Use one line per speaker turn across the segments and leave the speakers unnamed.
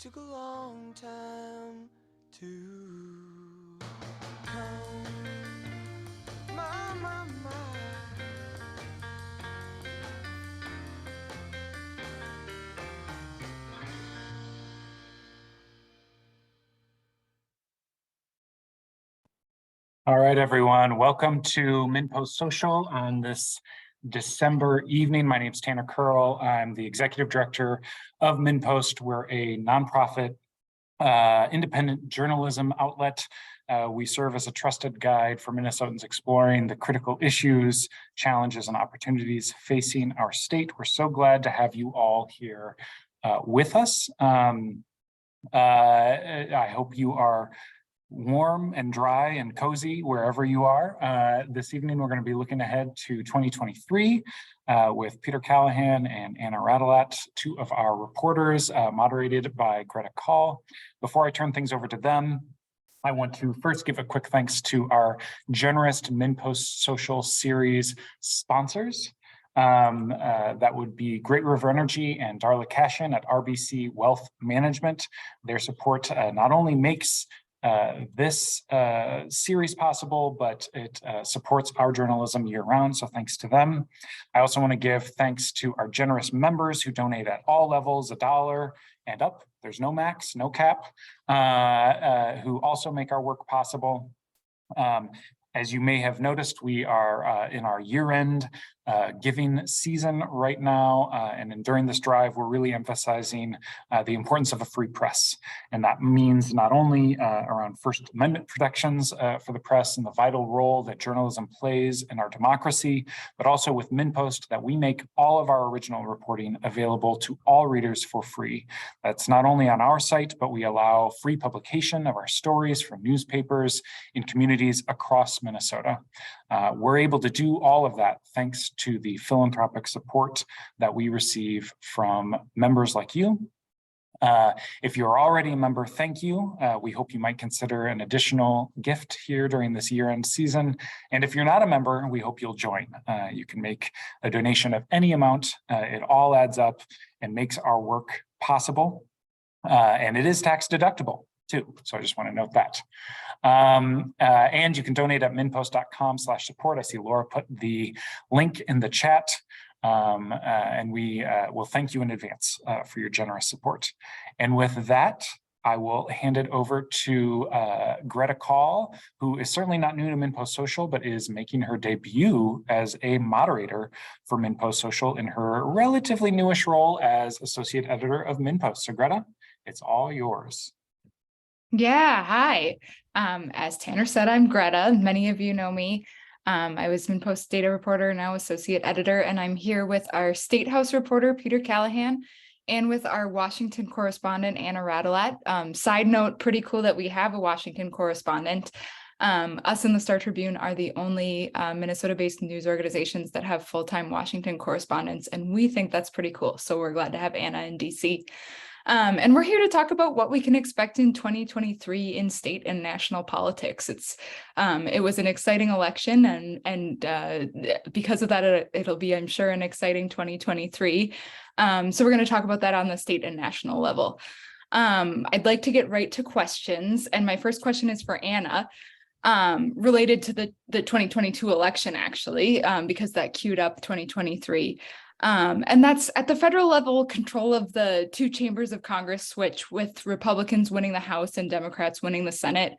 took a long time to come. My.
All right, everyone. Welcome to MinnPost Social on this December evening. My name is Tanner Curl. I'm the executive director of MinnPost. We're a nonprofit independent journalism outlet. We serve as a trusted guide for Minnesotans exploring the critical issues, challenges, and opportunities facing our state. We're so glad to have you all here with us. I hope you are warm and dry and cozy wherever you are. This evening, we're going to be looking ahead to 2023 with Peter Callaghan and Ana Radelat, two of our reporters, moderated by Greta Kaul. Before I turn things over to them, I want to first give a quick thanks to our generous MinnPost Social series sponsors. That would be Great River Energy and Darla Cashin at RBC Wealth Management. Their support not only makes this series possible, but it supports our journalism year-round, so thanks to them. I also want to give thanks to our generous members who donate at all levels, $1 and up. There's no max, no cap, who also make our work possible. As you may have noticed, we are in our year-end giving season right now. And during this drive, we're really emphasizing the importance of a free press. And that means not only around First Amendment protections for the press and the vital role that journalism plays in our democracy, but also with MinnPost that we make all of our original reporting available to all readers for free. That's not only on our site, but we allow free publication of our stories from newspapers in communities across Minnesota. We're able to do all of that thanks to the philanthropic support that we receive from members like you. If you're already a member, thank you. We hope you might consider an additional gift here during this year-end season. And if you're not a member, we hope you'll join. You can make a donation of any amount. It all adds up and makes our work possible. And it is tax deductible too. So I just want to note that. And you can donate at minnpost.com/support. I see Laura put the link in the chat. And we will thank you in advance for your generous support. And with that, I will hand it over to Greta Kaul, who is certainly not new to MinnPost Social, but is making her debut as a moderator for MinnPost Social in her relatively newish role as associate editor of MinnPost. So Greta, it's all yours.
Yeah, hi. As Tanner said, I'm Greta. Many of you know me. I was MinnPost data reporter, now associate editor, and I'm here with our State House reporter, Peter Callaghan, and with our Washington correspondent, Ana Radelat. Side note, pretty cool that we have a Washington correspondent. Us and the Star Tribune are the only Minnesota-based news organizations that have full-time Washington correspondents, and we think that's pretty cool. So we're glad to have Ana in DC. And we're here to talk about what we can expect in 2023 in state and national politics. It was an exciting election, and because of that, it'll be, I'm sure, an exciting 2023. So we're going to talk about that on the state and national level. I'd like to get right to questions, and my first question is for Ana, related to the 2022 election, actually, because that queued up 2023. And that's at the federal level, control of the two chambers of Congress switch, with Republicans winning the House and Democrats winning the Senate.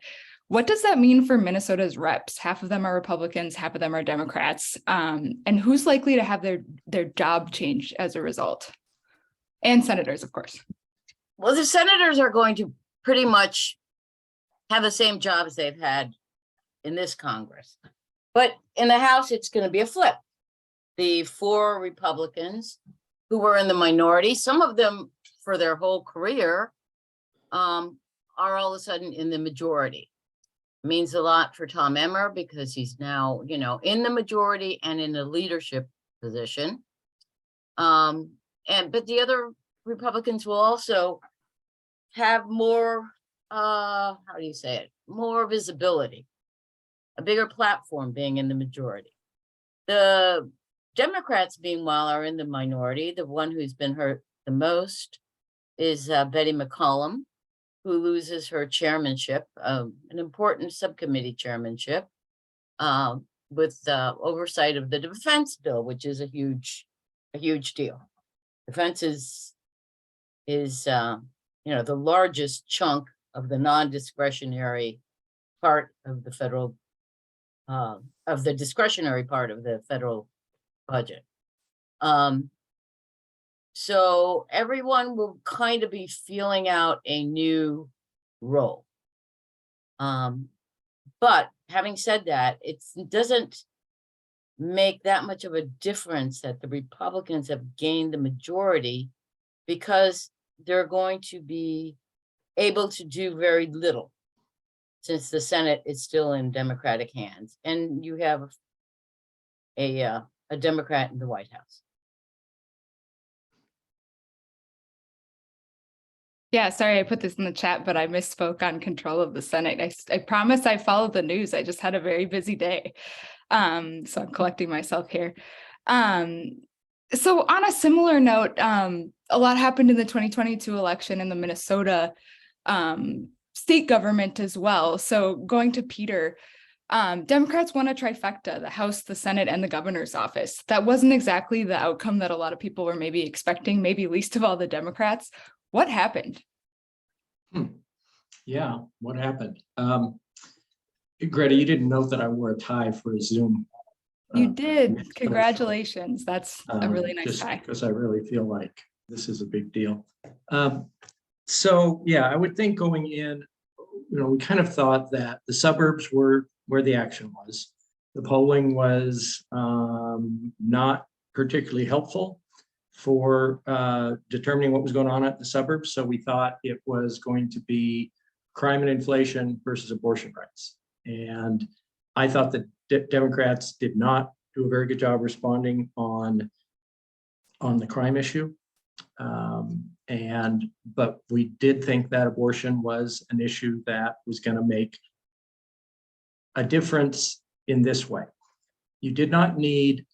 What does that mean for Minnesota's reps? Half of them are Republicans, half of them are Democrats. And who's likely to have their job changed as a result? And senators, of course.
Well, the senators are going to pretty much have the same jobs they've had in this Congress. But in the House, it's going to be a flip. The 4 Republicans who were in the minority, some of them for their whole career, are all of a sudden in the majority. It means a lot for Tom Emmer because he's now, in the majority and in a leadership position. But the other Republicans will also have more, more visibility, a bigger platform being in the majority. The Democrats, meanwhile, are in the minority. The one who's been hurt the most is Betty McCollum, who loses her chairmanship, an important subcommittee chairmanship, with oversight of the defense bill, which is a huge deal. Defense is the largest chunk of the non-discretionary part of the federal of the discretionary part of the federal budget. So everyone will kind of be feeling out a new role. But having said that, it doesn't make that much of a difference that the Republicans have gained the majority, because they're going to be able to do very little since the Senate is still in Democratic hands, and you have a Democrat in the White House.
Yeah, sorry, I put this in the chat, but I misspoke on control of the Senate. I promise I followed the news. I just had a very busy day. So I'm collecting myself here. So on a similar note, a lot happened in the 2022 election in the Minnesota state government as well. So going to Peter, Democrats won a trifecta, the House, the Senate, and the governor's office. That wasn't exactly the outcome that a lot of people were maybe expecting, maybe least of all the Democrats. What happened?
Yeah, what happened? Greta, you didn't know that I wore a tie for a Zoom.
You did. Congratulations. That's a really nice tie.
Because I really feel like this is a big deal. So yeah, I would think going in, we kind of thought that the suburbs were where the action was. The polling was not particularly helpful for determining what was going on at the suburbs. So we thought it was going to be crime and inflation versus abortion rights. And I thought that Democrats did not do a very good job responding on the crime issue. But we did think that abortion was an issue that was going to make a difference in this way. You did not need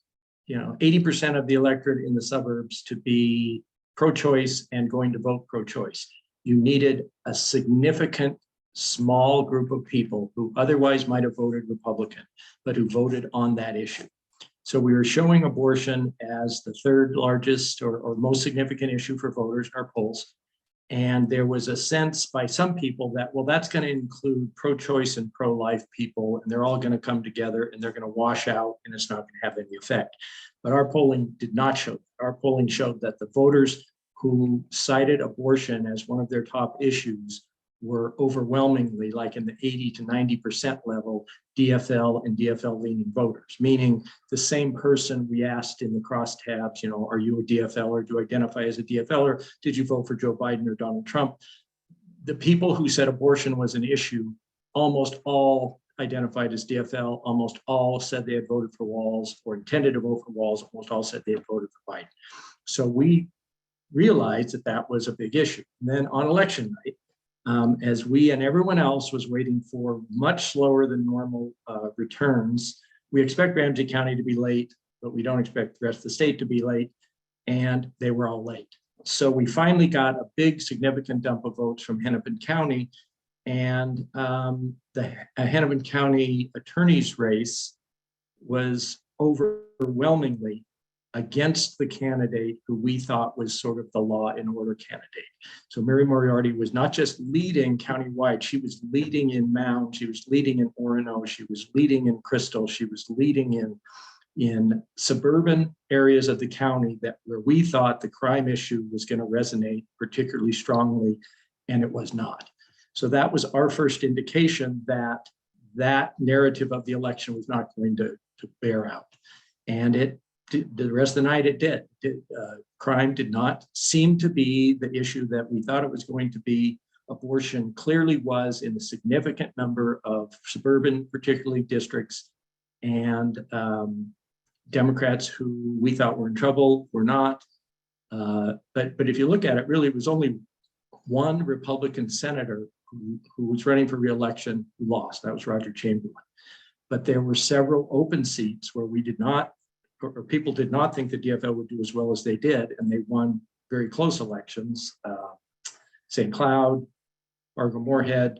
80% of the electorate in the suburbs to be pro-choice and going to vote pro-choice. You needed a significant small group of people who otherwise might have voted Republican, but who voted on that issue. So we were showing abortion as the third largest or most significant issue for voters in our polls. And there was a sense by some people that, well, that's going to include pro-choice and pro-life people, and they're all going to come together and they're going to wash out and it's not going to have any effect. But our polling did not show that. Our polling showed that the voters who cited abortion as one of their top issues were overwhelmingly, like in the 80 to 90% level, DFL and DFL leaning voters, meaning the same person we asked in the crosstabs, are you a DFL or do you identify as a DFL, or did you vote for Joe Biden or Donald Trump? The people who said abortion was an issue, almost all identified as DFL, almost all said they had voted for Walz or intended to vote for Walz, almost all said they had voted for Biden. So we realized that that was a big issue. And then on election night, as we and everyone else was waiting for much slower than normal returns, we expect Ramsey County to be late, but we don't expect the rest of the state to be late, and they were all late. So we finally got a big significant dump of votes from Hennepin County, and the Hennepin County attorney's race was overwhelmingly against the candidate who we thought was sort of the law and order candidate. So Mary Moriarty was not just leading countywide, she was leading in Mound, she was leading in Orono, she was leading in Crystal, she was leading in suburban areas of the county where we thought the crime issue was going to resonate particularly strongly, and it was not. So that was our first indication that that narrative of the election was not going to bear out. And the rest of the night it did. Crime did not seem to be the issue that we thought it was going to be. Abortion clearly was in a significant number of suburban, particularly districts, and Democrats who we thought were in trouble were not. But if you look at it, really it was only one Republican senator who was running for re-election who lost. That was Roger Chamberlain. But there were several open seats where we did not, or people did not think the DFL would do as well as they did, and they won very close elections. St. Cloud, Fargo-Moorhead,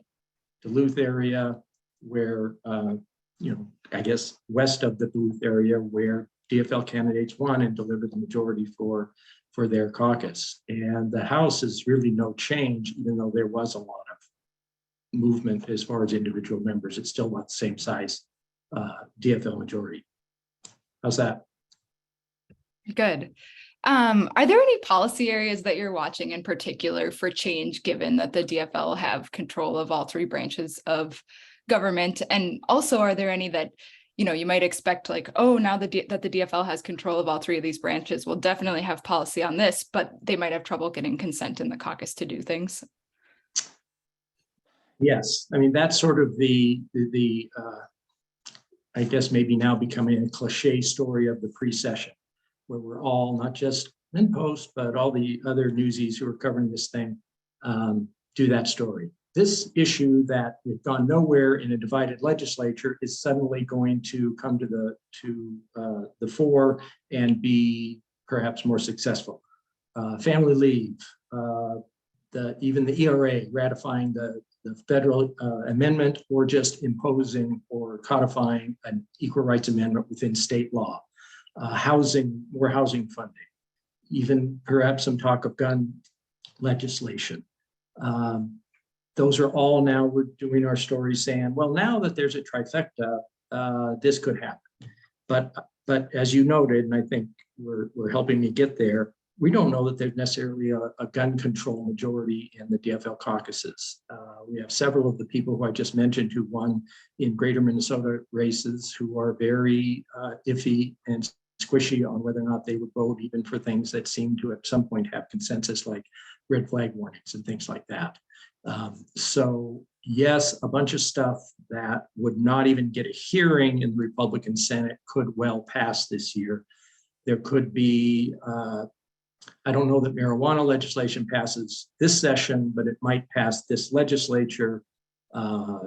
Duluth area, where, I guess west of the Duluth area where DFL candidates won and delivered the majority for their caucus. And the House is really no change, even though there was a lot of movement as far as individual members. It's still about the same size DFL majority. How's that?
Good. Are there any policy areas that you're watching in particular for change, given that the DFL have control of all three branches of government? And also, are there any that, you might expect, like, oh, now that the DFL has control of all three of these branches, we'll definitely have policy on this, but they might have trouble getting consent in the caucus to do things?
Yes, I mean, that's sort of the I guess maybe now becoming a cliche story of the pre-session, where we're all, not just MinnPost, but all the other newsies who are covering this thing, do that story. This issue that we've gone nowhere in a divided legislature is suddenly going to come to the fore and be perhaps more successful. Family leave, even the ERA ratifying the federal amendment, or just imposing or codifying an equal rights amendment within state law, housing, more housing funding, even perhaps some talk of gun legislation. Those are all now, we're doing our story saying, well, now that there's a trifecta, this could happen. But as you noted, and I think we're helping me get there, we don't know that there's necessarily a gun control majority in the DFL caucuses. We have several of the people who I just mentioned who won in greater Minnesota races who are very iffy and squishy on whether or not they would vote even for things that seem to at some point have consensus, like red flag warnings and things like that. So yes, a bunch of stuff that would not even get a hearing in the Republican Senate could well pass this year. There could be, I don't know that marijuana legislation passes this session, but it might pass this legislature.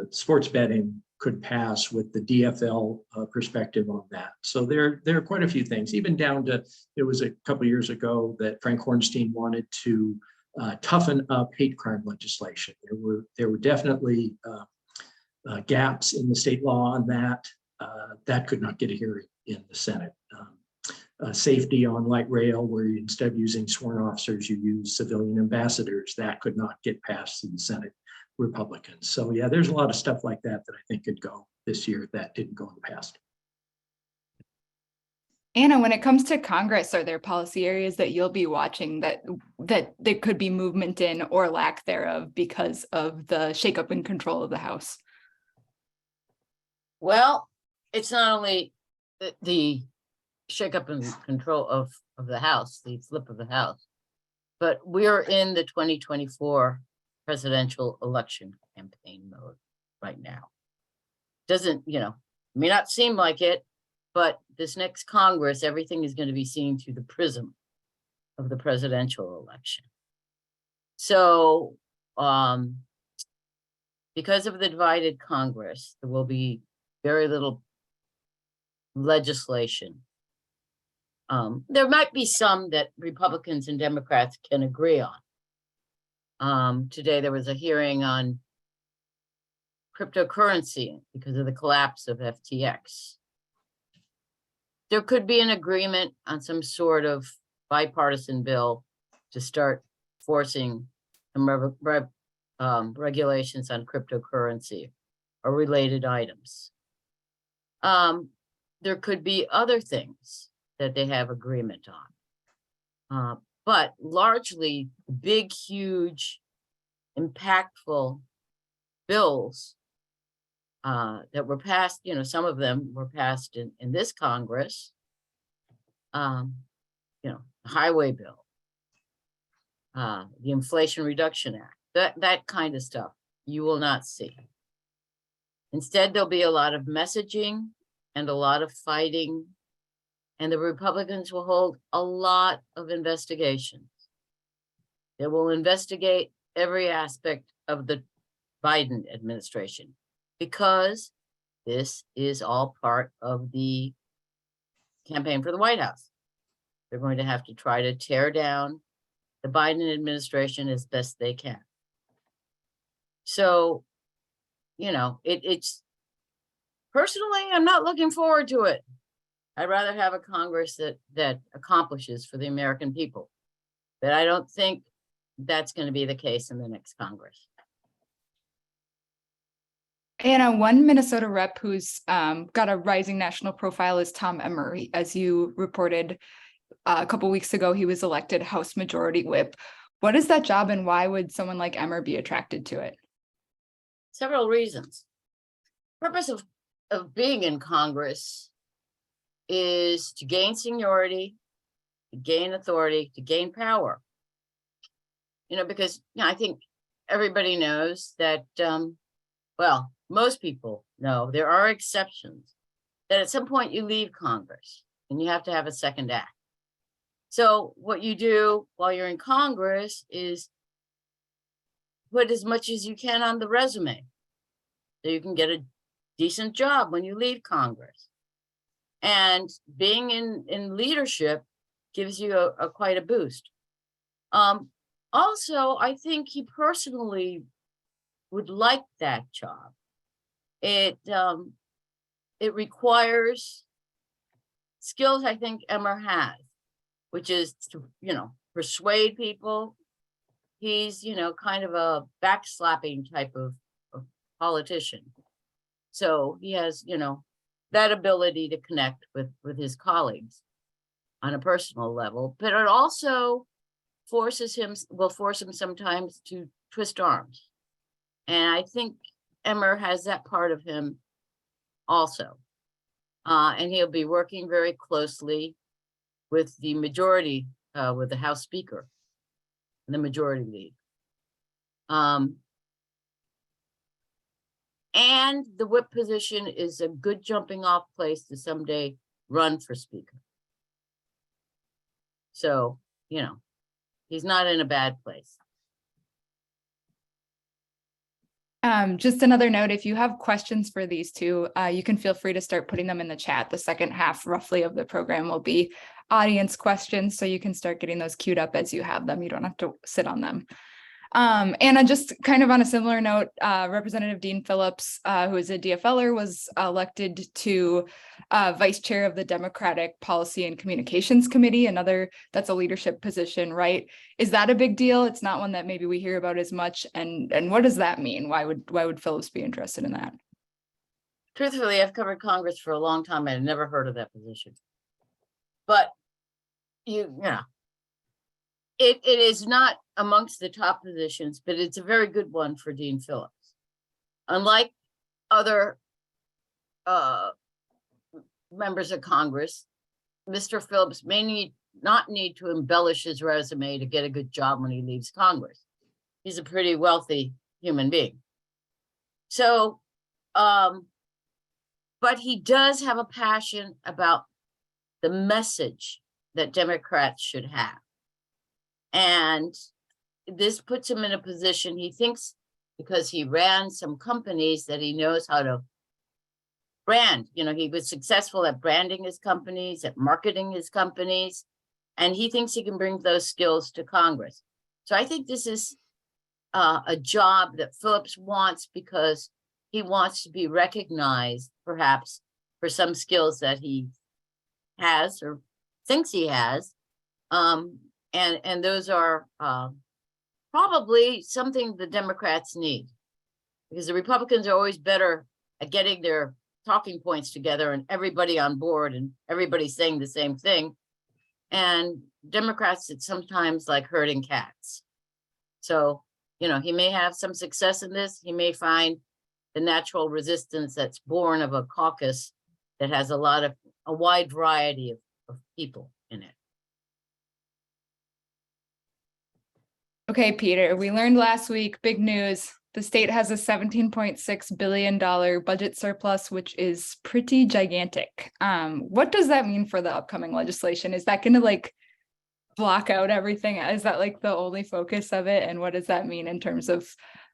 Sports betting could pass with the DFL perspective on that. So there are quite a few things, even down to, it was a couple of years ago that Frank Hornstein wanted to toughen up hate crime legislation. There were definitely gaps in the state law on that. That could not get a hearing in the Senate. Safety on light rail, where you, instead of using sworn officers, you use civilian ambassadors, that could not get passed in the Senate Republicans. So yeah, there's a lot of stuff like that that I think could go this year that didn't go in the past.
Anna, when it comes to Congress, are there policy areas that you'll be watching that there could be movement in or lack thereof because of the shakeup in control of the House?
Well, it's not only the shakeup in control of the House, the flip of the House, but we're in the 2024 presidential election campaign mode right now. Doesn't, may not seem like it, but this next Congress, everything is going to be seen through the prism of the presidential election. So, because of the divided Congress, there will be very little legislation. There might be some that Republicans and Democrats can agree on. Today, there was a hearing on cryptocurrency because of the collapse of FTX. There could be an agreement on some sort of bipartisan bill to start forcing some regulations on cryptocurrency or related items. There could be other things that they have agreement on. But largely big, huge, impactful bills that were passed, some of them were passed in this Congress, the highway bill, the Inflation Reduction Act, that kind of stuff you will not see. Instead, there'll be a lot of messaging and a lot of fighting, and the Republicans will hold a lot of investigations. They will investigate every aspect of the Biden administration, because this is all part of the campaign for the White House. They're going to have to try to tear down the Biden administration as best they can. So, it's personally, I'm not looking forward to it. I'd rather have a Congress that accomplishes for the American people. But I don't think that's going to be the case in the next Congress.
Anna, one Minnesota rep who's got a rising national profile is Tom Emmer. As you reported a couple weeks ago, he was elected House Majority Whip. What is that job, and why would someone like Emmer be attracted to it?
Several reasons. The purpose of being in Congress is to gain seniority, to gain authority, to gain power. Because I think everybody knows that, well, most people know there are exceptions, that at some point you leave Congress and you have to have a second act. So what you do while you're in Congress is put as much as you can on the resume so you can get a decent job when you leave Congress. And being in leadership gives you a quite a boost. Also, I think he personally would like that job. It requires skills I think Emmer has, which is to, persuade people. He's, kind of a backslapping type of politician. So he has, that ability to connect with his colleagues on a personal level, but it also will force him sometimes to twist arms. And I think Emmer has that part of him also. And he'll be working very closely with the majority, with the House Speaker and the Majority League. And the whip position is a good jumping off place to someday run for Speaker. So, he's not in a bad place.
Just another note, if you have questions for these two, you can feel free to start putting them in the chat. The second half roughly of the program will be audience questions, so you can start getting those queued up as you have them. You don't have to sit on them. Anna, just kind of on a similar note, Representative Dean Phillips, who is a DFLer, was elected to vice chair of the Democratic Policy and Communications Committee, that's a leadership position, right? Is that a big deal? It's not one that maybe we hear about as much. And what does that mean? Why would Phillips be interested in that?
Truthfully, I've covered Congress for a long time. I've never heard of that position. But it is not amongst the top positions, but it's a very good one for Dean Phillips. Unlike other members of Congress, Mr. Phillips may not need to embellish his resume to get a good job when he leaves Congress. He's a pretty wealthy human being. So, but he does have a passion about the message that Democrats should have. And this puts him in a position, he thinks, because he ran some companies, that he knows how to brand. He was successful at branding his companies, at marketing his companies, and he thinks he can bring those skills to Congress. So I think this is a job that Phillips wants because he wants to be recognized, perhaps, for some skills that he has or thinks he has. And those are probably something the Democrats need, because the Republicans are always better at getting their talking points together and everybody on board and everybody saying the same thing. And Democrats, it's sometimes like herding cats. So, he may have some success in this. He may find the natural resistance that's born of a caucus that has a wide variety of people in it.
Okay, Peter, we learned last week, big news. The state has a $17.6 billion budget surplus, which is pretty gigantic. What does that mean for the upcoming legislation? Is that going to block out everything? Is that the only focus of it? And what does that mean in terms of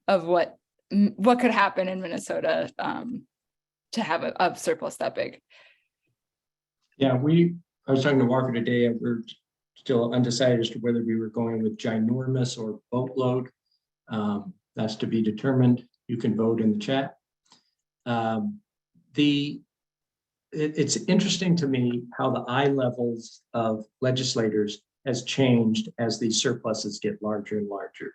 what could happen in Minnesota to have a surplus that big?
Yeah, I was talking to Walker today, and we're still undecided as to whether we were going with ginormous or boatload. That's to be determined. You can vote in the chat. It's interesting to me how the eye levels of legislators has changed as these surpluses get larger and larger.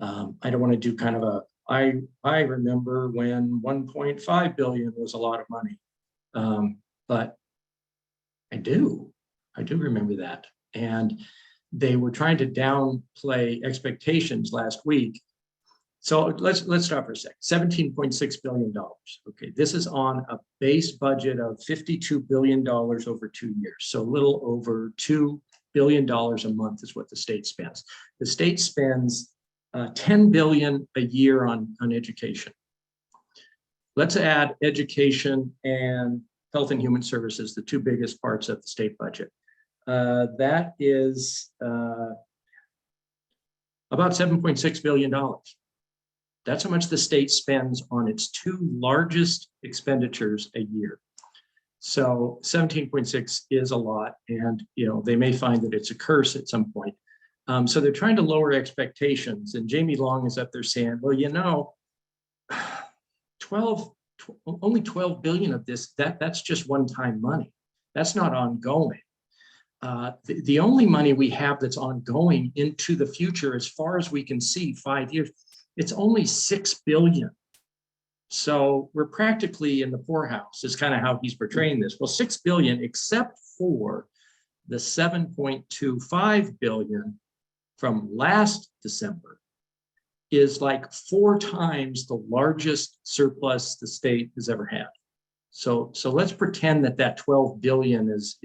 I don't want to do kind of a, I remember when 1.5 billion was a lot of money, but I do remember that. And they were trying to downplay expectations last week. So let's stop for a sec. $17.6 billion. Okay, this is on a base budget of $52 billion over 2 years. So a little over $2 billion a month is what the state spends. The state spends $10 billion a year on education. Let's add education and health and human services, the two biggest parts of the state budget. That is about $7.6 billion. That's how much the state spends on its two largest expenditures a year. So 17.6 is a lot, and they may find that it's a curse at some point. So they're trying to lower expectations, and Jamie Long is up there saying, well, only 12 billion of this, that's just one-time money. That's not ongoing. The only money we have that's ongoing into the future, as far as we can see, 5 years, it's only 6 billion. So we're practically in the poorhouse is kind of how he's portraying this. Well, 6 billion, except for the 7.25 billion from last December, is like 4 times the largest surplus the state has ever had. So let's pretend that 12 billion is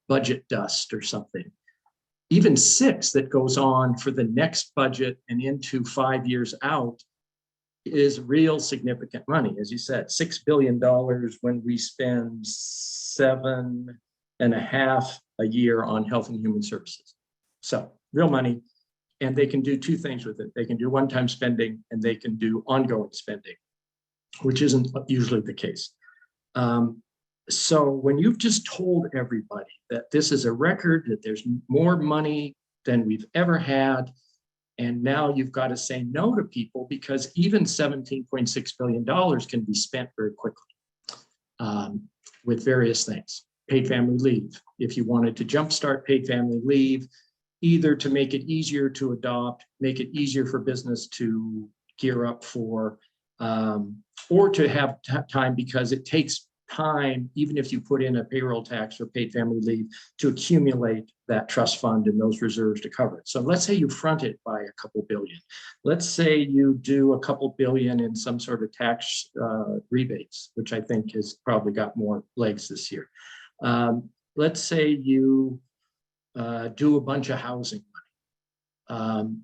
budget dust or something. Even 6 that goes on for the next budget and into 5 years out is real significant money. As you said, $6 billion when we spend 7.5 a year on health and human services. So real money, and they can do 2 things with it. They can do one-time spending and they can do ongoing spending, which isn't usually the case. So when you've just told everybody that this is a record, that there's more money than we've ever had, and now you've got to say no to people because even $17.6 billion can be spent very quickly with various things. Paid family leave. If you wanted to jumpstart paid family leave, either to make it easier to adopt, make it easier for business to gear up for, or to have time, because it takes time, even if you put in a payroll tax or paid family leave, to accumulate that trust fund and those reserves to cover it. So let's say you front it by a couple billion. Let's say you do a couple billion in some sort of tax rebates, which I think has probably got more legs this year. Let's say you do a bunch of housing money.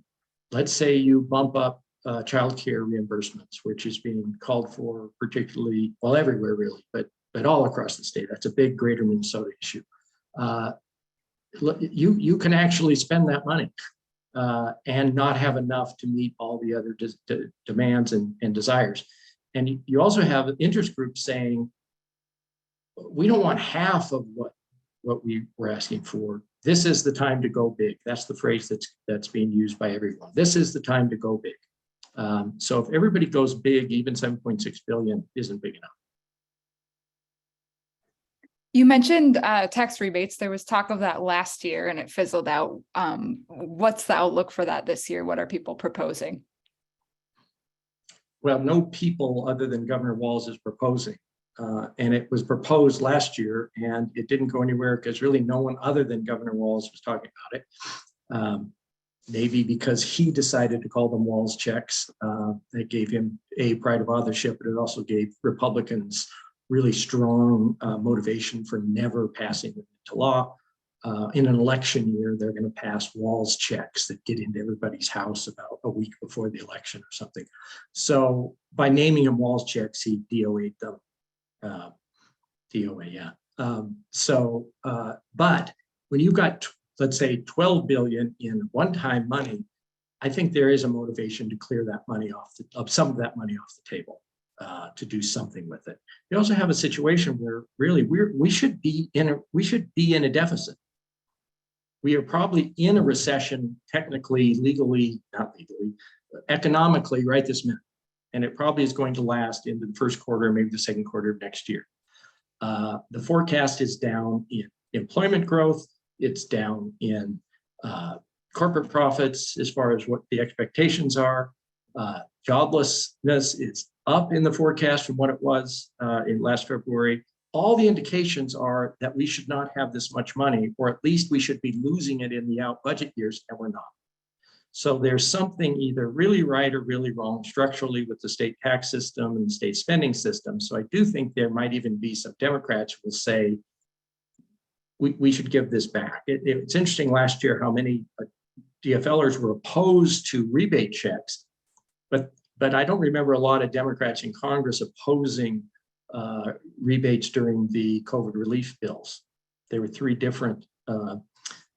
Let's say you bump up childcare reimbursements, which is being called for particularly, well, everywhere really, but all across the state. That's a big greater Minnesota issue. You can actually spend that money and not have enough to meet all the other demands and desires. And you also have interest groups saying, we don't want half of what we were asking for. This is the time to go big. That's the phrase that's being used by everyone. This is the time to go big. So if everybody goes big, even 7.6 billion isn't big enough.
You mentioned tax rebates. There was talk of that last year and it fizzled out. What's the outlook for that this year? What are people proposing?
Well, no people other than Governor Walz is proposing. And it was proposed last year and it didn't go anywhere because really no one other than Governor Walz was talking about it. Maybe because he decided to call them Walz checks. That gave him a pride of authorship, but it also gave Republicans really strong motivation for never passing it into law. In an election year, they're going to pass Walz checks that get into everybody's house about a week before the election or something. So by naming them Walz checks, he DOA'd them. DOA, yeah. But when you've got, let's say, 12 billion in one-time money, I think there is a motivation to clear that money off some of that money off the table, to do something with it. You also have a situation where really we should be in a deficit. We are probably in a recession, technically, legally, not legally, economically right this minute. And it probably is going to last into the first quarter, maybe the second quarter of next year. The forecast is down in employment growth. It's down in corporate profits as far as what the expectations are. Joblessness is up in the forecast from what it was in last February. All the indications are that we should not have this much money, or at least we should be losing it in the out budget years, and we're not. So there's something either really right or really wrong structurally with the state tax system and the state spending system. So I do think there might even be some Democrats who will say, we should give this back. It's interesting last year how many DFLers were opposed to rebate checks, but I don't remember a lot of Democrats in Congress opposing rebates during the COVID relief bills. There were 3 different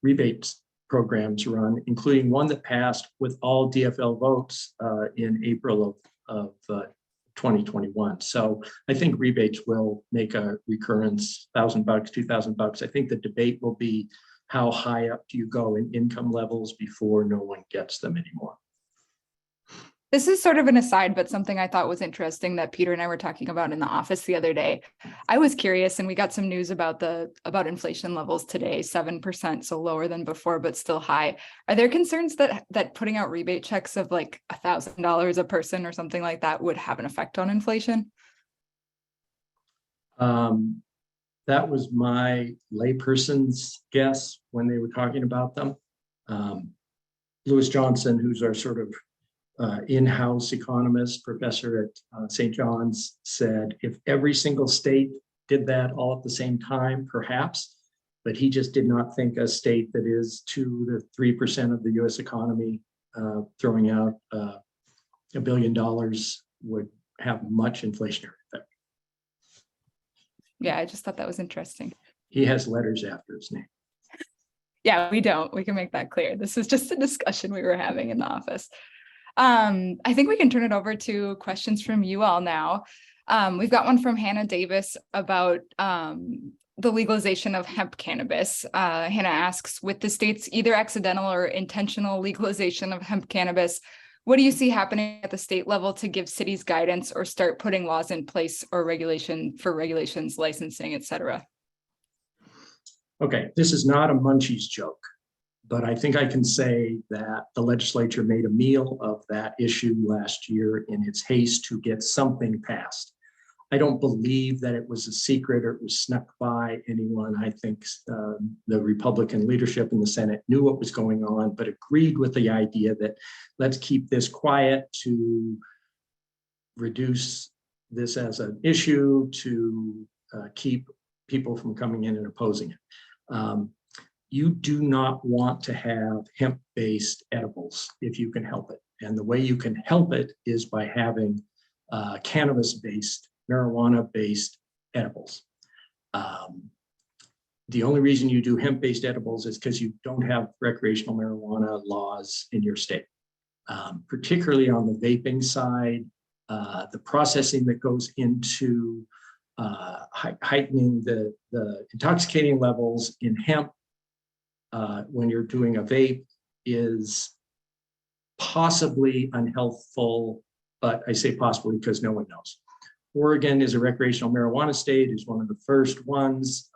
rebates programs run, including one that passed with all DFL votes in April of 2021. So I think rebates will make a recurrence, $1,000, $2,000. I think the debate will be how high up do you go in income levels before no one gets them anymore.
This is sort of an aside, but something I thought was interesting that Peter and I were talking about in the office the other day. I was curious, and we got some news about inflation levels today, 7%, so lower than before, but still high. Are there concerns that putting out rebate checks of like $1,000 a person or something like that would have an effect on inflation?
That was my layperson's guess when they were talking about them. Lewis Johnson, who's our sort of in-house economist, professor at St. John's, said if every single state did that all at the same time, perhaps, but he just did not think a state that is 2 to 3% of the US economy throwing out $1 billion would have much inflationary effect.
Yeah, I just thought that was interesting.
He has letters after his name.
Yeah, we don't. We can make that clear. This is just a discussion we were having in the office. I think we can turn it over to questions from you all now. We've got one from Hannah Davis about the legalization of hemp cannabis. Hannah asks, with the state's either accidental or intentional legalization of hemp cannabis, what do you see happening at the state level to give cities guidance or start putting laws in place or regulations, licensing, et cetera?
Okay, this is not a Munchies joke, but I think I can say that the legislature made a meal of that issue last year in its haste to get something passed. I don't believe that it was a secret or it was snuck by anyone. I think the Republican leadership in the Senate knew what was going on, but agreed with the idea that let's keep this quiet to reduce this as an issue, to keep people from coming in and opposing it. You do not want to have hemp-based edibles if you can help it. And the way you can help it is by having cannabis-based, marijuana-based edibles. The only reason you do hemp-based edibles is because you don't have recreational marijuana laws in your state. Particularly on the vaping side, the processing that goes into heightening the intoxicating levels in hemp when you're doing a vape is possibly unhealthful, but I say possibly because no one knows. Oregon is a recreational marijuana state, is one of the first ones.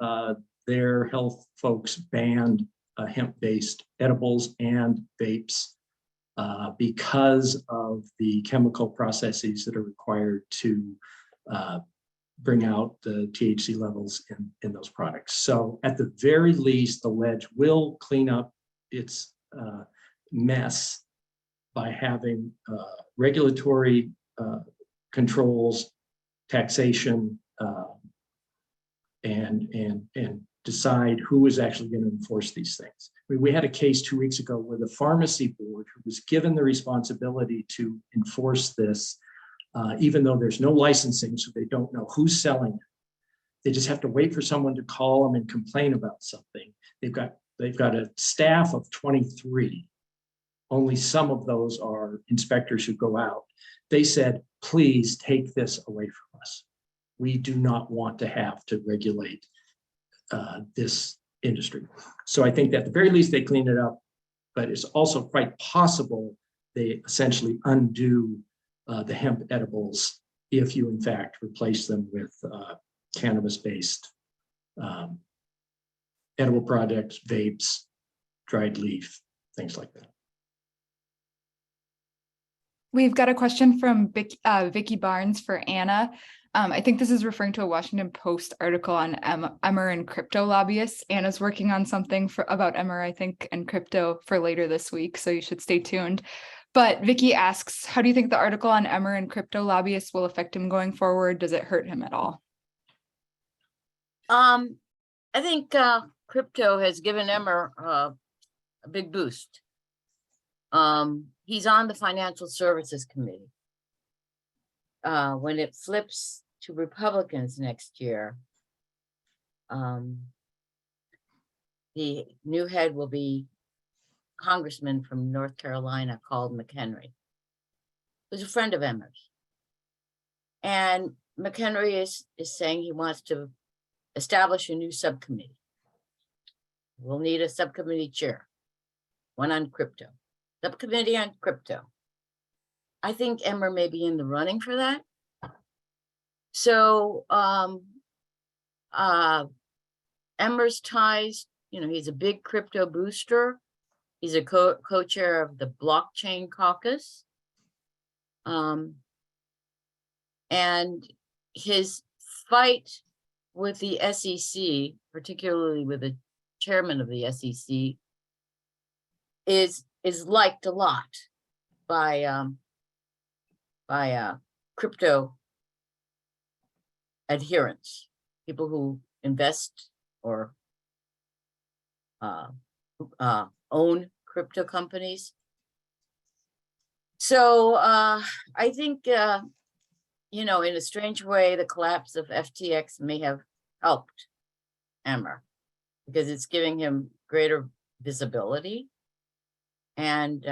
Their health folks banned hemp-based edibles and vapes because of the chemical processes that are required to bring out the THC levels in those products. So at the very least, the ledge will clean up its mess by having regulatory controls, taxation, and decide who is actually going to enforce these things. I mean, we had a case 2 weeks ago where the pharmacy board, who was given the responsibility to enforce this, even though there's no licensing, so they don't know who's selling it. They just have to wait for someone to call them and complain about something. They've got a staff of 23. Only some of those are inspectors who go out. They said, please take this away from us. We do not want to have to regulate this industry. So I think that at the very least they cleaned it up, but it's also quite possible they essentially undo the hemp edibles if you in fact replace them with cannabis-based edible products, vapes, dried leaf, things like that.
We've got a question from Vicky Barnes for Anna. I think this is referring to a Washington Post article on Emmer and crypto lobbyists. Anna's working on something about Emmer, I think, and crypto for later this week, so you should stay tuned. But Vicky asks, how do you think the article on Emmer and crypto lobbyists will affect him going forward? Does it hurt him at all?
I think crypto has given Emmer a big boost. He's on the Financial Services Committee. When it flips to Republicans next year, the new head will be Congressman from North Carolina called McHenry, who's a friend of Emmer's. And McHenry is saying he wants to establish a new subcommittee. We'll need a subcommittee chair, one on crypto, subcommittee on crypto. I think Emmer may be in the running for that. So Emmer's ties, he's a big crypto booster. He's a co-chair of the Blockchain Caucus. And his fight with the SEC, particularly with the chairman of the SEC, is liked a lot by crypto adherents, people who invest or own crypto companies. So I think, in a strange way, the collapse of FTX may have helped Emmer because it's giving him greater visibility. And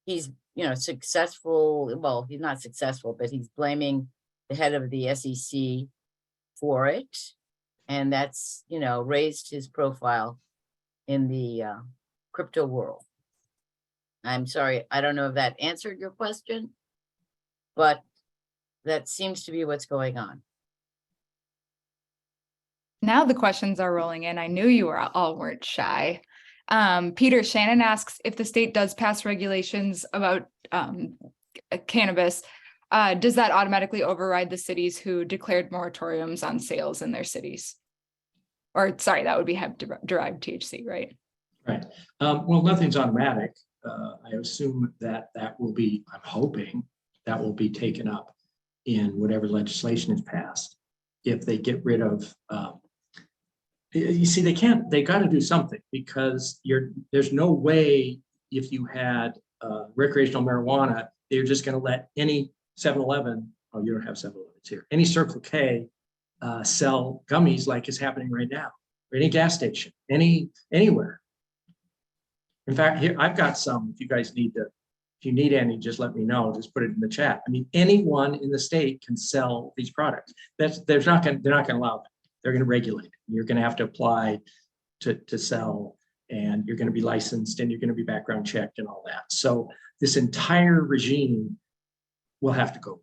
he's, successful. Well, he's not successful, but he's blaming the head of the SEC for it. And that's, raised his profile in the crypto world. I'm sorry, I don't know if that answered your question, but that seems to be what's going on.
Now the questions are rolling in. I knew you all weren't shy. Peter, Shannon asks, if the state does pass regulations about cannabis, does that automatically override the cities who declared moratoriums on sales in their cities? Or sorry, that would be hemp-derived THC, right?
Right. Well, nothing's automatic. I assume that will be, I'm hoping that will be taken up in whatever legislation is passed. If they get rid of, you see, they got to do something because there's no way if you had recreational marijuana, they're just going to let any 7-Eleven, oh, you don't have 7-Elevens here, any Circle K sell gummies like is happening right now, or any gas station, anywhere. In fact, here I've got some. If you guys if you need any, just let me know. Just put it in the chat. I mean, anyone in the state can sell these products. They're not going to allow that. They're going to regulate it. You're going to have to apply to sell, and you're going to be licensed, and you're going to be background checked, and all that. So this entire regime will have to go away.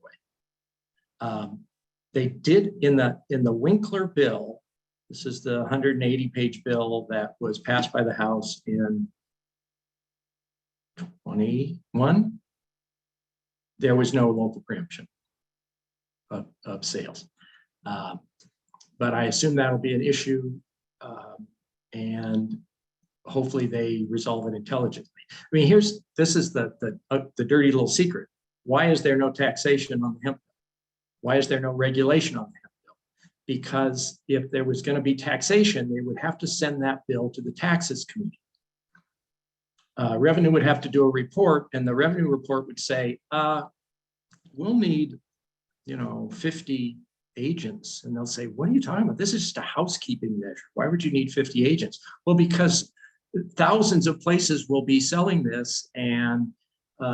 They did in the Winkler bill. This is the 180-page bill that was passed by the House in 21. There was no local preemption of sales. But I assume that'll be an issue, and hopefully they resolve it intelligently. I mean, this is the dirty little secret. Why is there no taxation on the hemp bill? Why is there no regulation on the hemp bill? Because if there was going to be taxation, they would have to send that bill to the Taxes Committee. Revenue would have to do a report, and the revenue report would say, we'll need, 50 agents. And they'll say, what are you talking about? This is just a housekeeping measure. Why would you need 50 agents? Well, because thousands of places will be selling this, and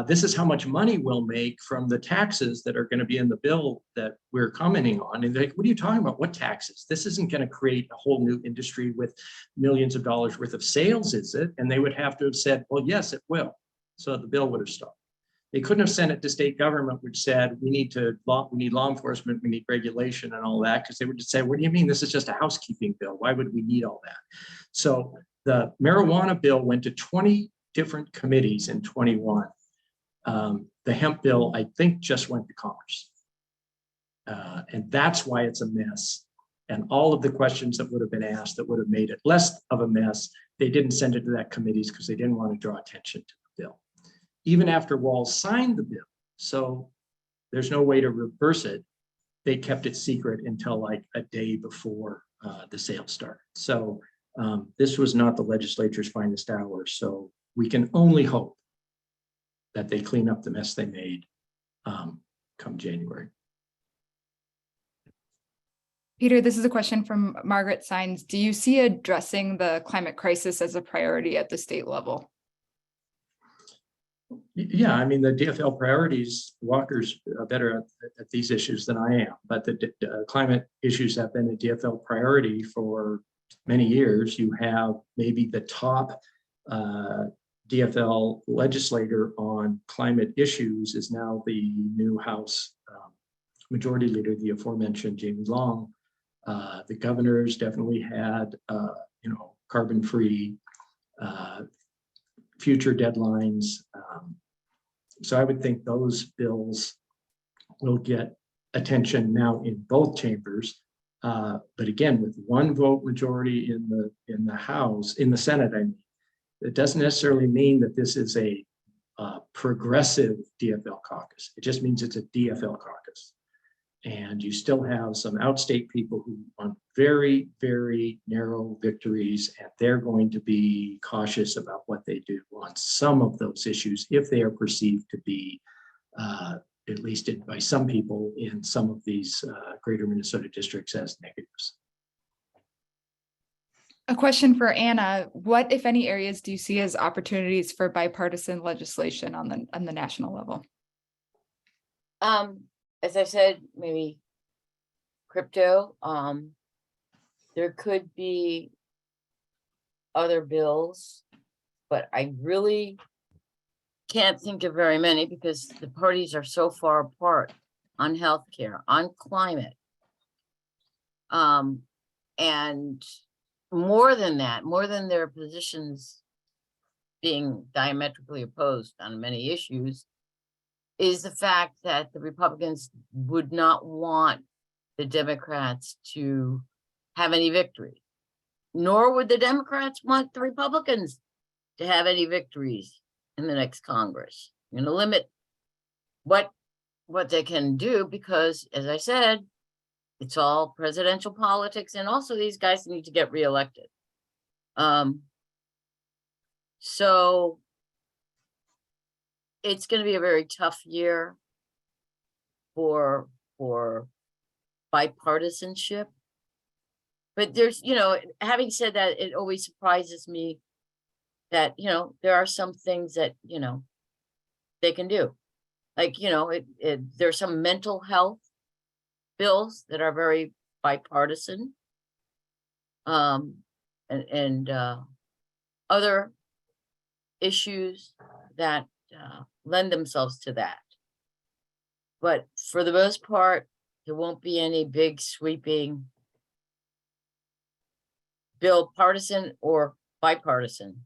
this is how much money we'll make from the taxes that are going to be in the bill that we're commenting on. And they're like, what are you talking about? What taxes? This isn't going to create a whole new industry with millions of dollars worth of sales, is it? And they would have to have said, well, yes, it will. So the bill would have stopped. They couldn't have sent it to state government, which said, we need law enforcement, we need regulation and all that, because they would just say, what do you mean? This is just a housekeeping bill. Why would we need all that? So the marijuana bill went to 20 different committees in 21. The hemp bill, I think, just went to Commerce. And that's why it's a mess. And all of the questions that would have been asked that would have made it less of a mess, they didn't send it to that committees because they didn't want to draw attention to the bill. Even after Walz signed the bill, so there's no way to reverse it, they kept it secret until like a day before the sale started. So this was not the legislature's finest hour. So we can only hope that they clean up the mess they made come January.
Peter, this is a question from Margaret Sines. Do you see addressing the climate crisis as a priority at the state level?
Yeah, I mean, the DFL priorities, Walker's better at these issues than I am, but the climate issues have been a DFL priority for many years. You have maybe the top DFL legislator on climate issues is now the new House Majority Leader, the aforementioned Jamie Long. The governors definitely had, carbon-free future deadlines. So I would think those bills will get attention now in both chambers. But again, with one vote majority in the House, in the Senate, I mean, it doesn't necessarily mean that this is a progressive DFL caucus. It just means it's a DFL caucus. And you still have some outstate people who want very, very narrow victories, and they're going to be cautious about what they do on some of those issues if they are perceived to be, at least by some people in some of these greater Minnesota districts, as negatives.
A question for Ana. What, if any, areas do you see as opportunities for bipartisan legislation on the national level?
As I said, maybe crypto. There could be other bills, but I really can't think of very many because the parties are so far apart on healthcare, on climate. And more than that, more than their positions being diametrically opposed on many issues, is the fact that the Republicans would not want the Democrats to have any victory, nor would the Democrats want the Republicans to have any victories in the next Congress. You're going to limit what they can do because, as I said, it's all presidential politics, and also these guys need to get reelected. So it's going to be a very tough year for bipartisanship. But there's, having said that, it always surprises me that, there are some things that, they can do. Like, there's some mental health bills that are very bipartisan. And other issues that lend themselves to that. But for the most part, there won't be any big sweeping bill, partisan or bipartisan,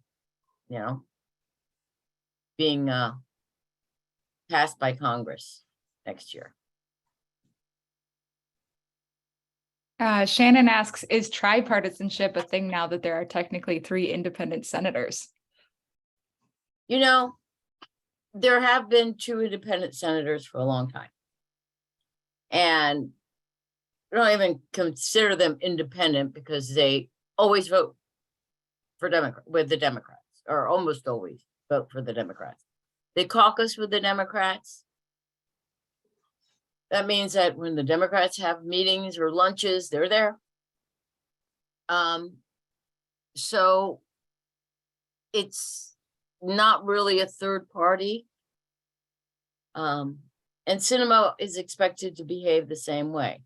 being passed by Congress next year.
Shannon asks, is tripartisanship a thing now that there are technically 3 independent senators?
There have been 2 independent senators for a long time. And I don't even consider them independent because they always vote for with the Democrats, or almost always vote for the Democrats. They caucus with the Democrats. That means that when the Democrats have meetings or lunches, they're there. So it's not really a third party. And Sinema is expected to behave the same way.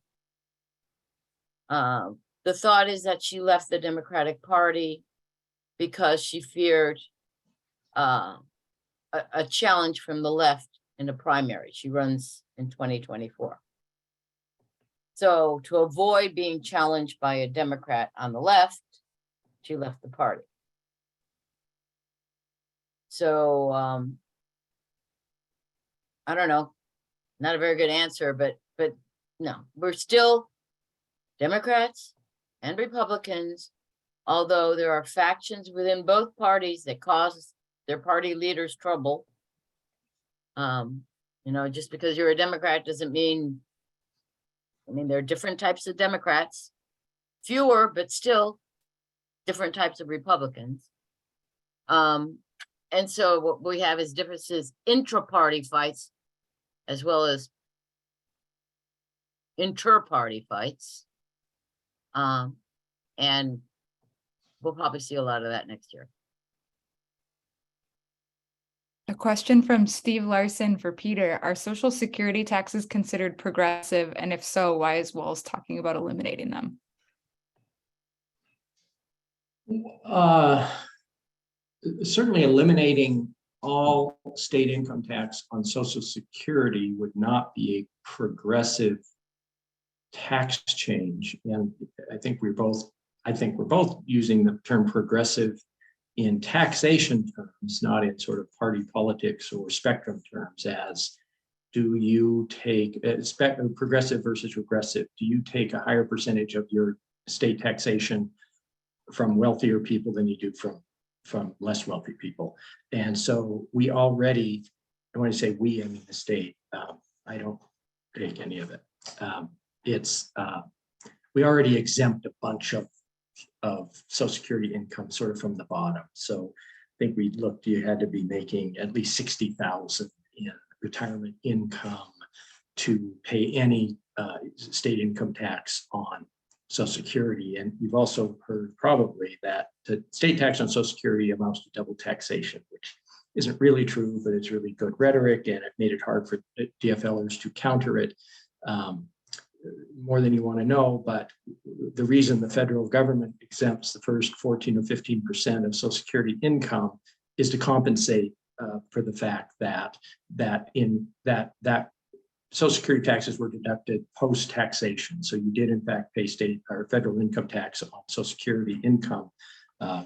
The thought is that she left the Democratic Party because she feared a challenge from the left in a primary. She runs in 2024. So to avoid being challenged by a Democrat on the left, she left the party. So I don't know, not a very good answer, but no, we're still Democrats and Republicans, although there are factions within both parties that cause their party leaders trouble. You know, just because you're a Democrat doesn't mean, I mean, there are different types of Democrats, fewer, but still different types of Republicans. And so what we have is differences intra-party fights as well as inter-party fights. And we'll probably see a lot of that next year.
A question from Steve Larson for Peter. Are Social Security taxes considered progressive? And if so, why is Walz talking about eliminating them?
Certainly eliminating all state income tax on Social Security would not be a progressive tax change. And I think we're both using the term progressive in taxation terms, not in sort of party politics or spectrum terms, as do you take progressive versus regressive? Do you take a higher percentage of your state taxation from wealthier people than you do from less wealthy people? And so we already, and when I say we, I mean the state, I don't take any of it. We already exempt a bunch of Social Security income sort of from the bottom. So I think we looked, you had to be making at least 60,000 in retirement income to pay any state income tax on Social Security. And you've also heard probably that the state tax on Social Security amounts to double taxation, which isn't really true, but it's really good rhetoric, and it made it hard for DFLers to counter it. More than you want to know, but the reason the federal government exempts the first 14 or 15% of Social Security income is to compensate for the fact that Social Security taxes were deducted post-taxation. So you did in fact pay state or federal income tax on Social Security income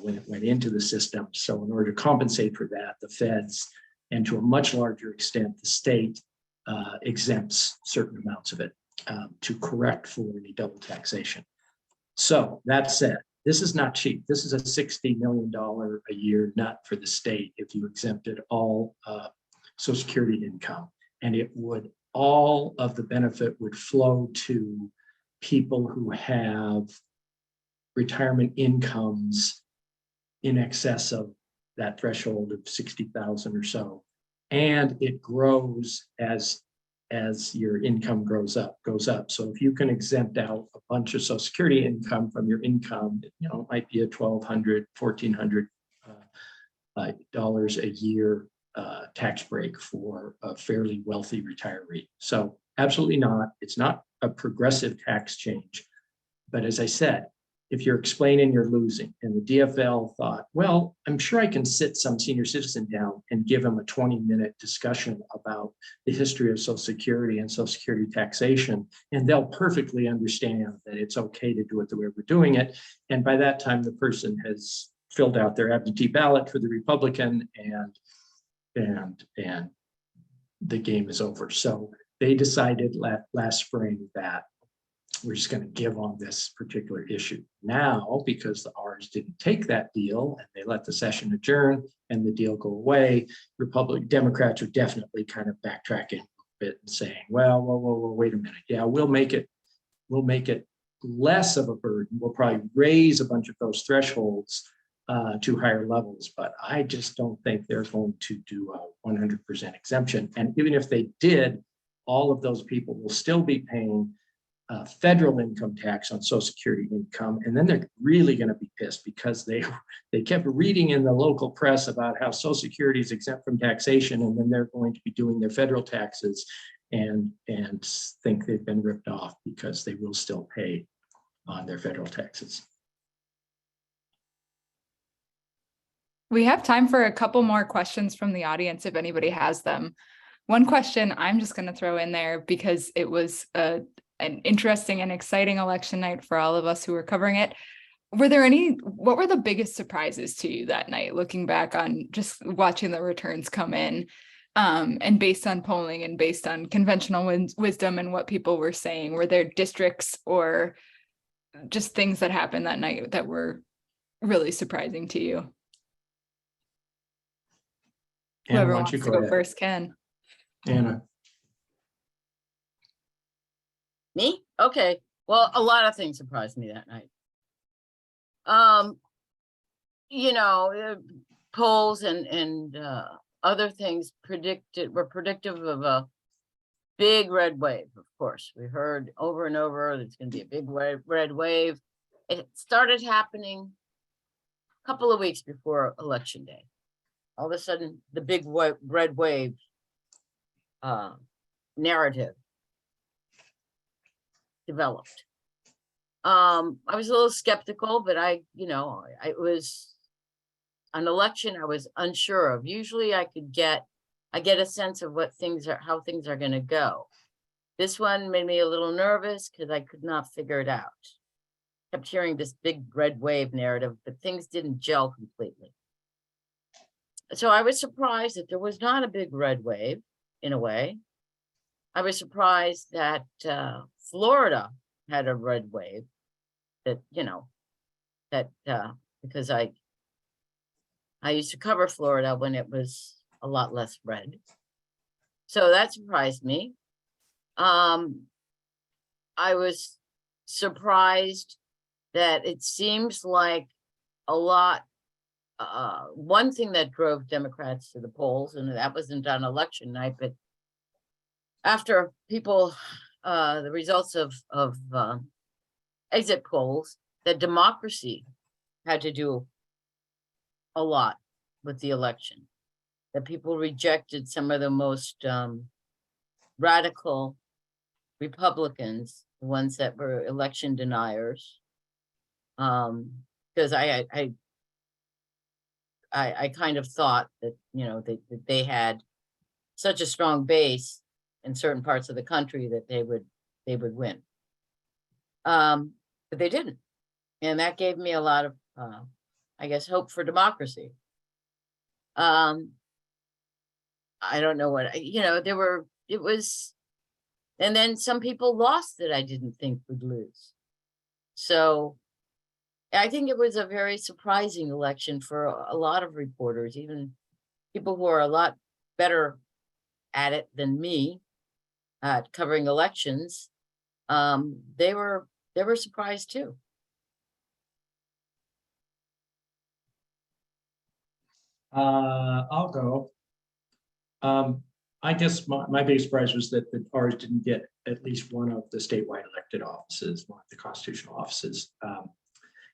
when it went into the system. So in order to compensate for that, the feds, and to a much larger extent, the state exempts certain amounts of it to correct for any double taxation. So that said, this is not cheap. This is a $60 million a year nut for the state if you exempted all Social Security income, and it would, all of the benefit would flow to people who have retirement incomes in excess of that threshold of 60,000 or so. And it grows as your income goes up. So if you can exempt out a bunch of Social Security income from your income, you know, it might be a $1,200, $1,400 dollars a year tax break for a fairly wealthy retiree. So absolutely not. It's not a progressive tax change. But as I said, if you're explaining you're losing, and the DFL thought, well, I'm sure I can sit some senior citizen down and give them a 20-minute discussion about the history of Social Security and Social Security taxation, and they'll perfectly understand that it's okay to do it the way we're doing it. And by that time, the person has filled out their absentee ballot for the Republican, and the game is over. So they decided last spring that we're just going to give on this particular issue. Now, because the R's didn't take that deal and they let the session adjourn and the deal go away, Democrats are definitely kind of backtracking a bit and saying, well, wait a minute. Yeah, we'll make it less of a burden. We'll probably raise a bunch of those thresholds to higher levels, but I just don't think they're going to do a 100% exemption. And even if they did, all of those people will still be paying federal income tax on Social Security income, and then they're really going to be pissed because they kept reading in the local press about how Social Security is exempt from taxation, and then they're going to be doing their federal taxes and think they've been ripped off because they will still pay on their federal taxes.
We have time for a couple more questions from the audience if anybody has them. One question I'm just going to throw in there because it was an interesting and exciting election night for all of us who were covering it. What were the biggest surprises to you that night, looking back on just watching the returns come in, and based on polling and based on conventional wisdom and what people were saying? Were there districts or just things that happened that night that were really surprising to you?
Anna,
Whoever
why don't
wants
you
to
go
go
ahead?
first can.
Anna.
Me? Okay. Well, a lot of things surprised me that night. Polls and other things were predictive of a big red wave. Of course, we heard over and over there's going to be a big red wave. It started happening a couple of weeks before Election Day. All of a sudden, the big red wave narrative developed. I was a little skeptical, but it was an election I was unsure of. Usually I get a sense of how things are going to go. This one made me a little nervous because I could not figure it out. Kept hearing this big red wave narrative, but things didn't gel completely. So I was surprised that there was not a big red wave, in a way. I was surprised that Florida had a red wave, because I used to cover Florida when it was a lot less red. So that surprised me. I was surprised that it seems like a lot. One thing that drove Democrats to the polls, and that wasn't on election night, but after people, the results of exit polls, that democracy had to do a lot with the election, that people rejected some of the most radical Republicans, the ones that were election deniers, because I kind of thought that, that they had such a strong base in certain parts of the country that they would win. But they didn't. And that gave me a lot of, hope for democracy. I don't know what, and then some people lost that I didn't think would lose. So I think it was a very surprising election for a lot of reporters, even people who are a lot better at it than me at covering elections. They were surprised too.
I'll go. I guess my big surprise was that ours didn't get at least one of the statewide elected offices, one of the constitutional offices.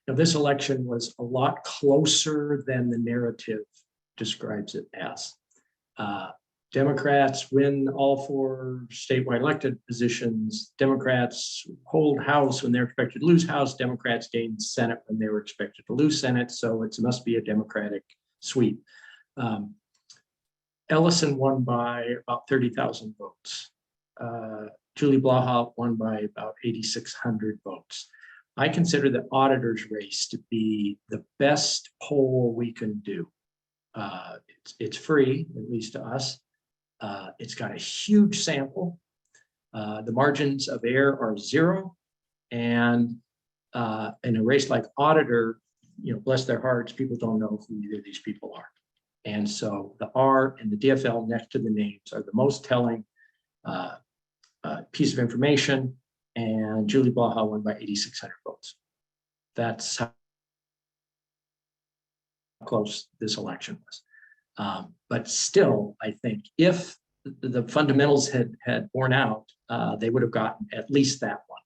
This election was a lot closer than the narrative describes it as. Democrats win all 4 statewide elected positions. Democrats hold House when they're expected to lose House. Democrats gain Senate when they were expected to lose Senate. So it must be a Democratic sweep. Ellison won by about 30,000 votes. Julie Blaha won by about 8,600 votes. I consider the auditor's race to be the best poll we can do. It's free, at least to us. It's got a huge sample. The margins of error are 0. And in a race like auditor, bless their hearts, people don't know who either of these people are. And so the R and the DFL next to the names are the most telling piece of information. And Julie Blaha won by 8,600 votes. That's how close this election was. But still, I think if the fundamentals had borne out, they would have gotten at least that one.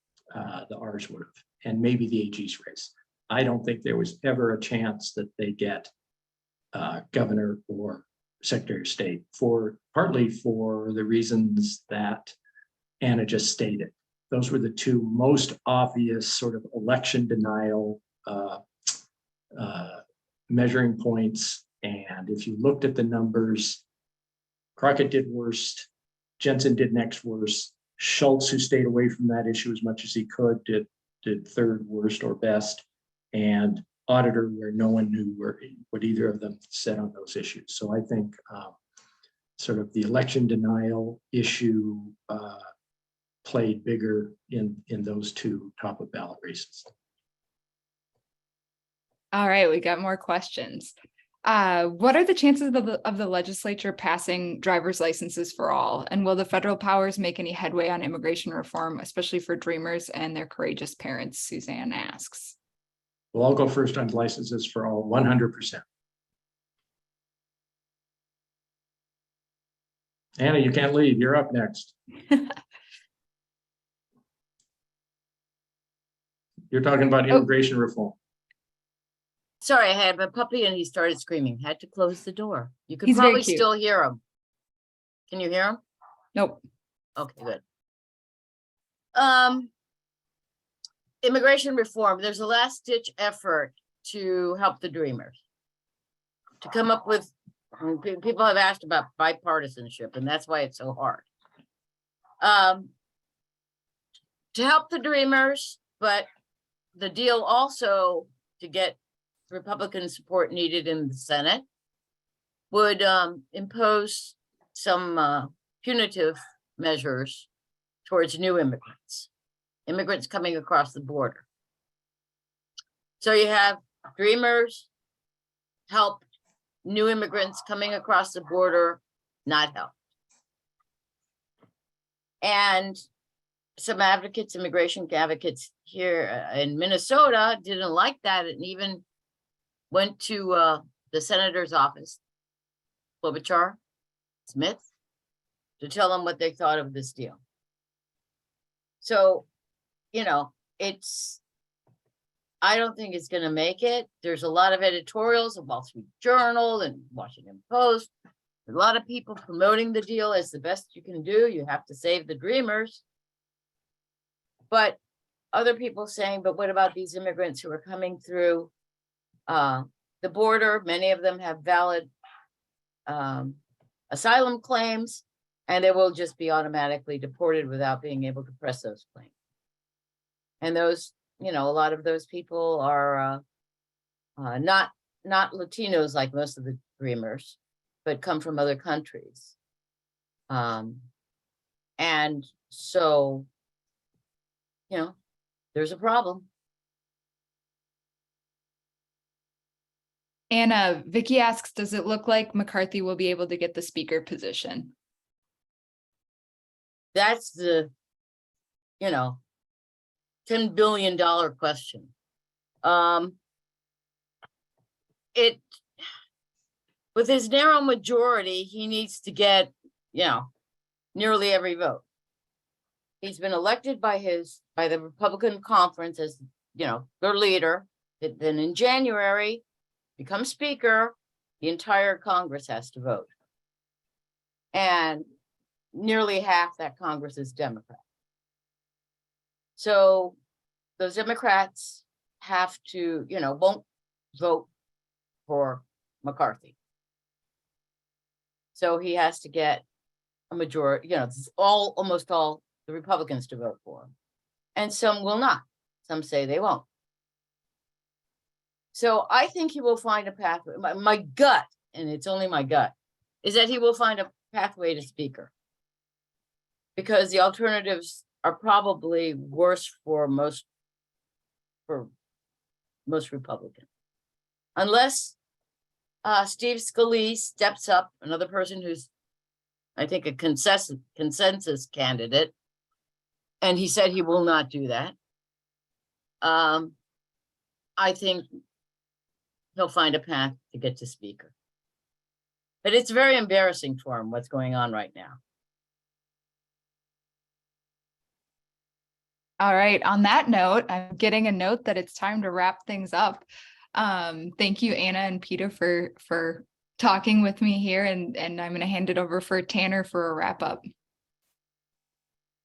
The R's would have, and maybe the AG's race. I don't think there was ever a chance that they get governor or secretary of state, partly for the reasons that Anna just stated. Those were the 2 most obvious sort of election denial measuring points, And if you looked at the numbers, Crockett did worst, Jensen did next worst, Schultz, who stayed away from that issue as much as he could, did third worst or best, and Auditor, where no one knew what either of them said on those issues. So I think sort of the election denial issue played bigger in those two top of ballot races.
All right, we got more questions. What are the chances of the legislature passing driver's licenses for all? And will the federal powers make any headway on immigration reform, especially for dreamers and their courageous parents? Suzanne asks.
Well, I'll go first on licenses for all, 100%. Anna, you can't leave. You're up next. You're talking about immigration reform.
Sorry, I had a puppy and he started screaming. Had to close the door. You could
He's very
probably
cute.
still hear him. Can you hear him?
Nope.
Okay, good. Immigration reform, there's a last ditch effort to help the dreamers. To come up with, people have asked about bipartisanship, and that's why it's so hard. To help the dreamers, but the deal also to get Republican support needed in the Senate would impose some punitive measures towards new immigrants coming across the border. So you have dreamers help, new immigrants coming across the border not help. And some advocates, immigration advocates here in Minnesota didn't like that and even went to the senator's office, Klobuchar, Smith, to tell them what they thought of this deal. So, you know, I don't think it's going to make it. There's a lot of editorials of Wall Street Journal and Washington Post. A lot of people promoting the deal as the best you can do. You have to save the dreamers. But other people saying, but what about these immigrants who are coming through the border? Many of them have valid asylum claims, and they will just be automatically deported without being able to press those claims. And those, you know, a lot of those people are not Latinos like most of the dreamers, but come from other countries. And so, you know, there's a problem.
Anna, Vicky asks, does it look like McCarthy will be able to get the speaker position?
That's the, you know, $10 billion question. With his narrow majority, he needs to get, you know, nearly every vote. He's been elected by the Republican conference as, you know, their leader. Then in January, becomes speaker, the entire Congress has to vote. And nearly half that Congress is Democrat. So those Democrats have to, you know, won't vote for McCarthy. So he has to get a majority, you know, it's almost all the Republicans to vote for him. And some will not. Some say they won't. So I think he will find a pathway. My gut, and it's only my gut, is that he will find a pathway to speaker. Because the alternatives are probably worse for most Republicans. Unless Steve Scalise steps up, another person who's, I think, a consensus candidate, and he said he will not do that. I think he'll find a path to get to speaker. But it's very embarrassing for him what's going on right now.
All right. On that note, I'm getting a note that it's time to wrap things up. Thank you, Anna and Peter, for talking with me here, and I'm going to hand it over for Tanner for a wrap up.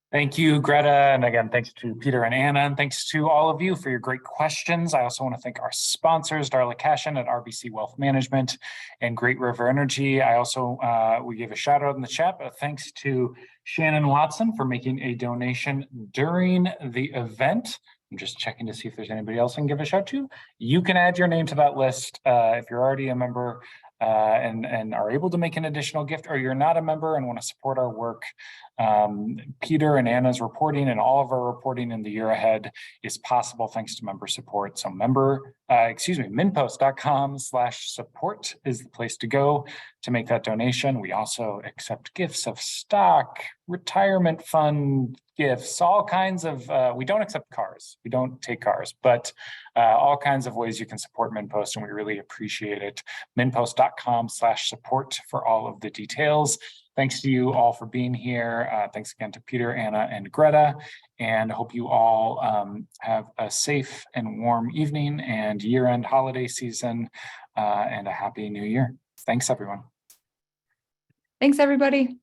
Thank you, Greta. And again, thanks to Peter and Anna, and thanks to all of you for your great questions. I also want to thank our sponsors, Darla Cashin at RBC Wealth Management and Great River Energy. I also, we gave a shout out in the chat, but thanks to Shannon Watson for making a donation during the event. I'm just checking to see if there's anybody else I can give a shout to. You can add your name to that list if you're already a member and are able to make an additional gift, or you're not a member and want to support our work. Peter and Anna's reporting and all of our reporting in the year ahead is possible thanks to member support. So MinnPost.com/support is the place to go to make that donation. We also accept gifts of stock, retirement fund gifts, all kinds of, we don't accept cars. We don't take cars, but all kinds of ways you can support MinnPost, and we really appreciate it. MinnPost.com/support for all of the details. Thanks to you all for being here. Thanks again to Peter, Anna, and Greta, and hope you all have a safe and warm evening and year-end holiday season and a happy new year. Thanks, everyone.
Thanks, everybody.